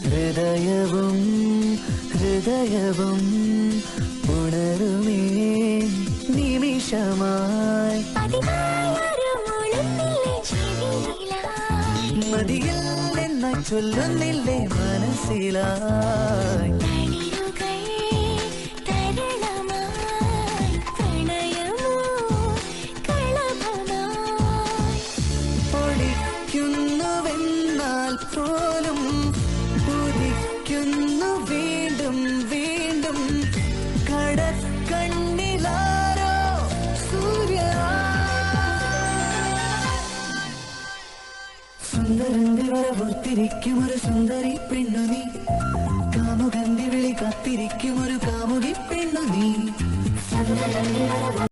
ഹൃദയവും ഹൃദയവും ഉണരുമേ നിമിഷമായി മതിയിൽ എന്ന ചൊല്ലുന്നില്ലേ മനസ്സിലായി പൊടിക്കുന്നുവെന്നാൽ പോലും ഉദിക്കുന്നു വീണ്ടും വീണ്ടും കടക്കണ്ണിലാരോ സൂര്യ സുന്ദരന്റെ വരവൊത്തിരിക്കും ഒരു സുന്ദരി പെണ്ണു നീ കാമുകന്റെ വിളി കാത്തിരിക്കും ഒരു കാമുകി പെണ്ണു നീ